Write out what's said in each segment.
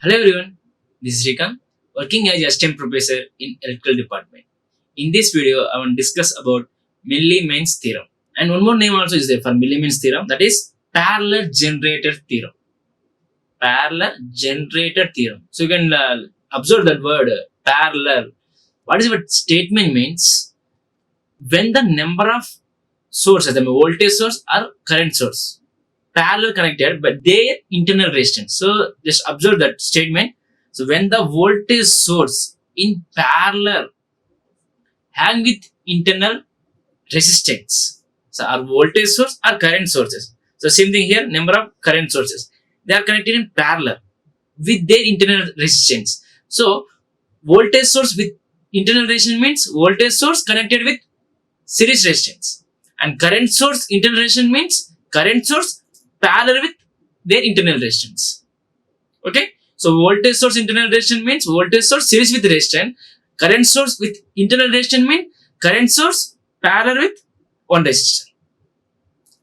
Hello everyone, this is Srikanth, working as assistant professor in electrical department. In this video, I want to discuss about Milley-Main's theorem. And one more name also is there for Milley-Main's theorem, that is parallel generator theorem. Parallel generator theorem. So you can observe that word parallel. What is what statement means? When the number of sources, the voltage source or current source, parallel connected but their internal resistance. So just observe that statement. So when the voltage source in parallel having with internal resistance. So our voltage source or current sources. So same thing here, number of current sources. They are connected in parallel with their internal resistance. So voltage source with internal resistance means voltage source connected with series resistance. And current source internal resistance means current source parallel with their internal resistance. Okay, so voltage source internal resistance means voltage source series with resistance. Current source with internal resistance means current source parallel with one resistor.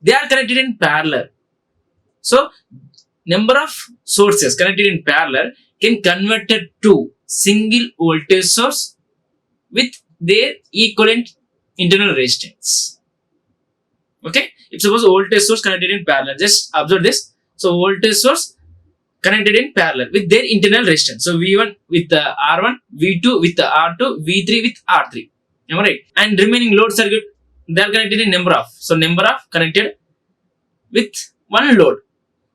They are connected in parallel. So number of sources connected in parallel can converted to single voltage source with their equivalent internal resistance. Okay, if suppose voltage source connected in parallel, just observe this. So voltage source connected in parallel with their internal resistance. So V1 with the R1, V2 with the R2, V3 with R3. Am I right? And remaining load circuit, they are connected in number of. So number of connected with one load.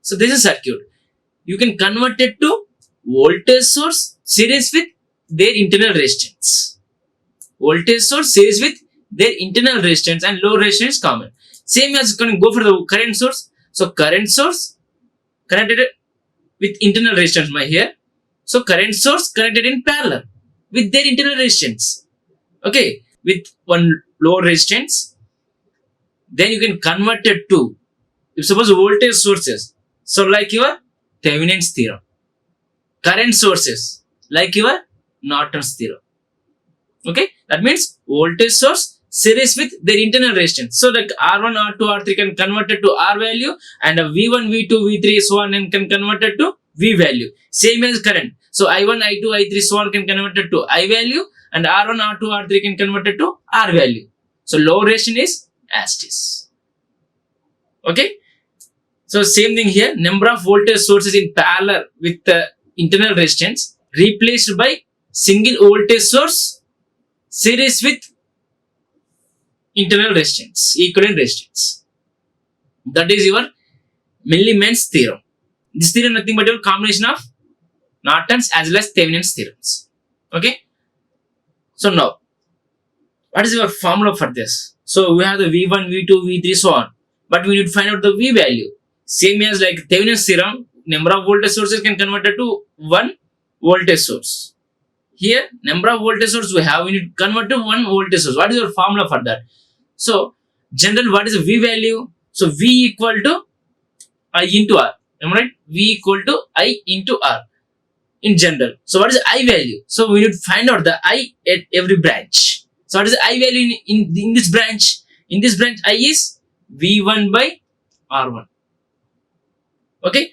So this is circuit. You can convert it to voltage source series with their internal resistance. Voltage source series with their internal resistance and load resistance common. Same as you can go for the current source. So current source connected with internal resistance here. So current source connected in parallel with their internal resistance. Okay, with one load resistance. Then you can convert it to, if suppose voltage sources. So like your Thevenin's theorem. Current sources like your Norton's theorem. Okay, that means voltage source series with their internal resistance. So like R1, R2, R3 can convert it to R value and V1, V2, V3 so on and can convert it to V value. Same as current. So I1, I2, I3 so on can convert it to I value and R1, R2, R3 can convert it to R value. So load resistance is as it is. Okay. So same thing here. Number of voltage sources in parallel with the internal resistance replaced by single voltage source series with internal resistance, equivalent resistance. That is your Milley-Main's theorem. This theorem nothing but a combination of Norton's as well as Thevenin's theorems. Okay. So now, what is your formula for this? So we have the V1, V2, V3 so on. But we need to find out the V value. Same as like Thevenin's theorem, number of voltage sources can convert it to one voltage source. Here, number of voltage sources we have, we need to convert to one voltage source. What is your formula for that? So, general, what is the V value? So, V equal to I into R. Am I right? V equal to I into R in general. So, what is the I value? So, we need to find out the I at every branch. So, what is the I value in this branch? In this branch, I is V1 by R1. Okay.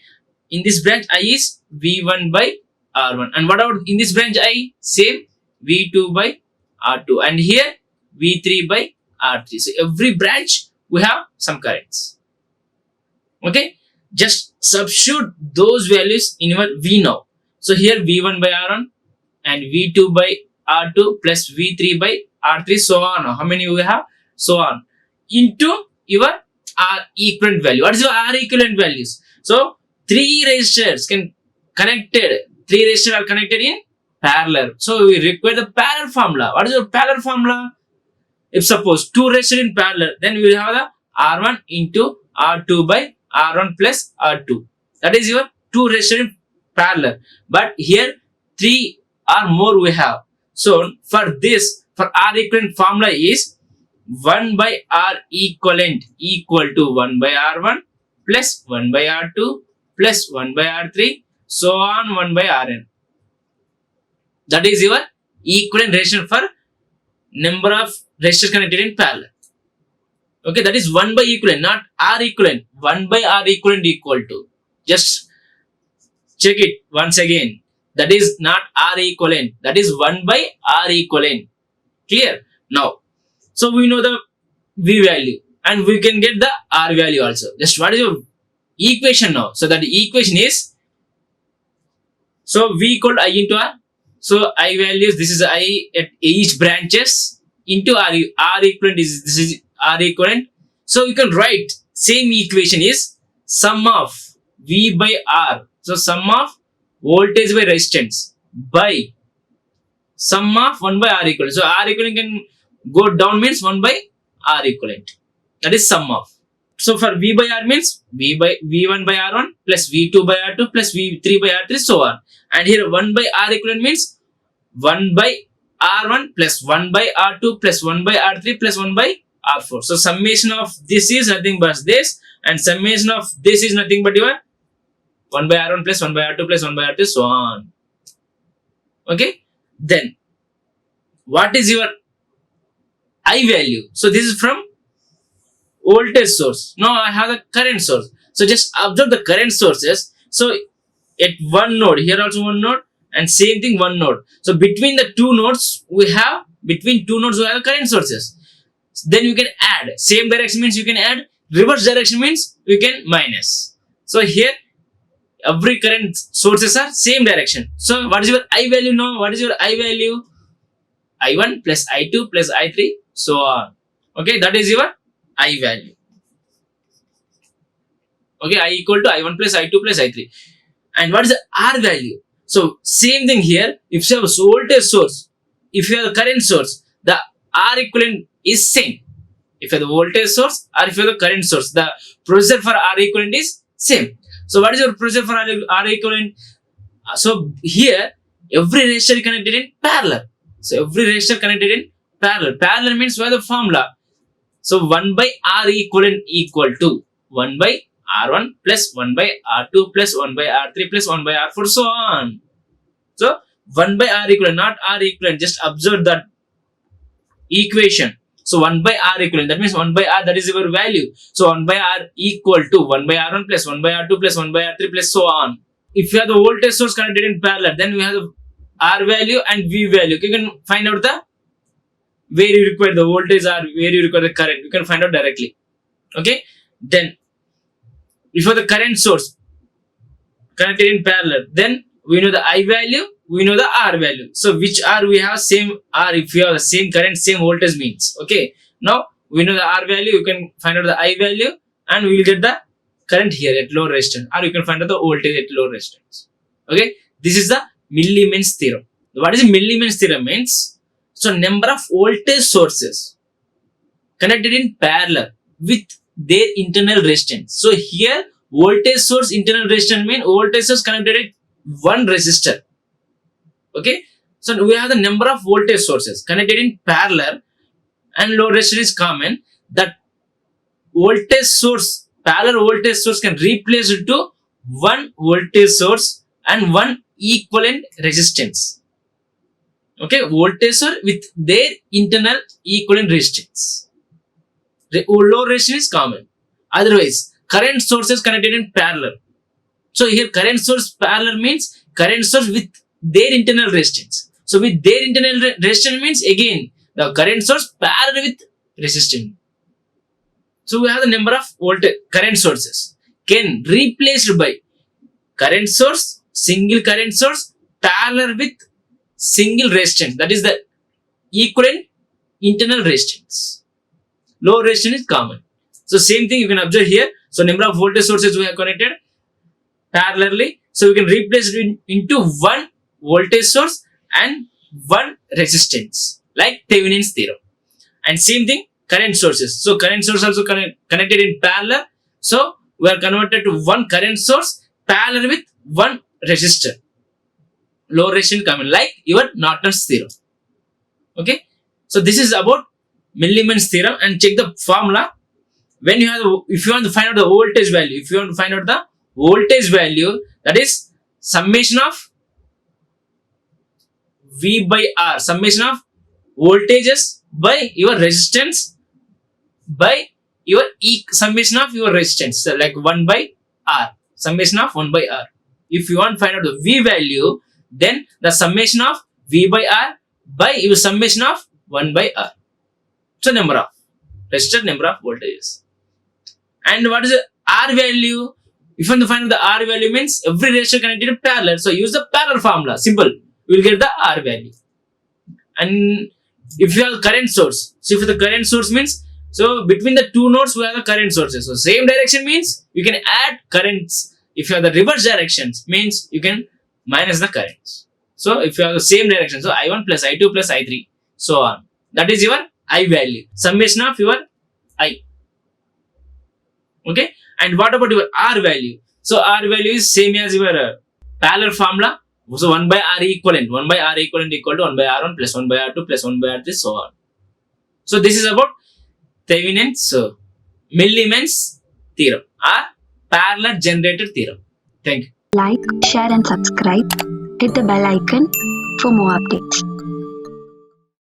In this branch, I is V1 by R1. And what about in this branch I? Same V2 by R2. And here V3 by R3. So every branch we have some currents. Okay. Just substitute those values in your V now. So here V1 by R1 and V2 by R2 plus V3 by R3 so on. How many we have? So on. Into your R equivalent value. What is your R equivalent values? So 3 resistors can connected. 3 resistors are connected in parallel. So we require the parallel formula. What is your parallel formula? If suppose 2 resistors in parallel, then we will have the R1 into R2 by R1 plus R2. That is your 2 resistors in parallel. But here 3 or more we have. So for this, for R equivalent formula is 1 by R equivalent equal to 1 by R1 plus 1 by R2 plus 1 by R3 so on 1 by Rn. That is your equivalent resistance for number of resistors connected in parallel. Okay, that is 1 by equivalent, not R equivalent. 1 by R equivalent equal to. Just check it once again. That is not R equivalent. That is 1 by R equivalent. Clear? Now, so we know the V value and we can get the R value also. Just what is your equation now? So that the equation is, so V equal to I into R. So I values, this is I at each branches into R. R equivalent is, this is R equivalent. So you can write same equation is sum of V by R. So sum of voltage by resistance by sum of 1 by R equivalent. So R equivalent can go down means 1 by R equivalent. That is sum of. So for V by R means V1 by R1 plus V2 by R2 plus V3 by R3 so on. And here 1 by R equivalent means 1 by R1 plus 1 by R2 plus 1 by R3 plus 1 by R4. So summation of this is nothing but this, and summation of this is nothing but your 1 by R1 plus 1 by R2 plus 1 by R3 so on. Okay. Then what is your I value? So this is from voltage source. Now I have the current source. So just observe the current sources. So at one node, here also one node, and same thing one node. So between the two nodes we have current sources. Then you can add. Same direction means you can add. Reverse direction means you can minus. So here every current sources are same direction. So what is your I value now? What is your I value? I1 plus I2 plus I3 so on. Okay, that is your I value. Okay, I equal to I1 plus I2 plus I3. And what is the R value? So same thing here. If you have a voltage source, if you have a current sourse, the R equivalent is same. If you have the voltage source or if you have the current source, the procedure for R equivalent is same. So what is your procedure for R equivalent? So here every resistor is connected in parallel. So every resistor connected in parallel. Parallel means we have the formula. So 1 by R equivalent equal to 1 by R1 plus 1 by R2 plus 1 by R3 plus 1 by R4 so on. So 1 by R equivalent, not R equivalent. Just observe that equation. So 1 by R equivalent, that means 1 by R, that is your value. So 1 by R equal to 1 by R1 plus 1 by R2 plus 1 by R3 plus so on. If you have the voltage source connected in parallel, then we have the R value and V value. You can find out the where you require the voltage or where you require the current. You can find out directly. Okay. Then if you have the current source connected in parallel, then we know the I value, we know the R value. So which R we have same R if you have the same current, same voltage means. Okay. Now we know the R value, you can find out the I value and we will get the current here at low resistance, or you can find out the voltage at low resistance. Okay. This is the Millimeans theorem. What is Millimeans theorem means? So number of voltage sources connected in parallel with their internal resistance. So here voltage source internal resistance means voltage source connected at one resistor. Okay. So we have the number of voltage sources connected in parallel and low resistance is common. That voltage source, parallel voltage source can replace it to one voltage source and one equivalent resistance. Okay, voltage source with their internal equivalent resistance. Low resistance is common. Otherwise, current sources connected in parallel. So here current source parallel means current source with their internal resistance. So with their internal resistance means again the current source parallel with resistance. So we have the number of voltage current sources can replaced by current source, single current source parallel with single resistance, that is the equivalent internal resistance. Low resistance is common. So same thing you can observe here. So number of voltage sources we have connected parallelly. So we can replace it into one voltage source and one resistance, like Thevenin's theorem. And same thing current sources. So current source also connected in parallel. So we are converted to one current source parallel with one resistor. Low resistance common, like your Norton's theorem. Okay. So this is about Millimeans theorem, and check the formula. When you have, if you want to find out the voltage value, that is summation of V by R, summation of voltages by your resistance by your summation of your resistance, so like 1 by R, summation of 1 by R. If you want to find out the V value, then the summation of V by R by your summation of 1 by R. So number of resistor, number of voltages. And what is the R value? If you want to find the R value means every resistor connected to parallel. So use the parallel formula. Simple. You will get the R value. And if you have current source, so if the current source means, so between the two nodes we have the current sources. So same direction means you can add currents. If you have the reverse directions means you can minus the currents. So if you have the same direction, so I1 plus I2 plus I3, so on. That is your I value. Summation of your I. Okay. And what about your R value? So R value is same as your parallel formula. So 1 by R equivalent. 1 by R equivalent equal to 1 by R1 plus 1 by R2 plus 1 by R3, so on. So this is about Thevenin's Milliman's theorem or parallel generator theorem. Thank you. Like, share and subscribe. Hit the bell icon for more updates.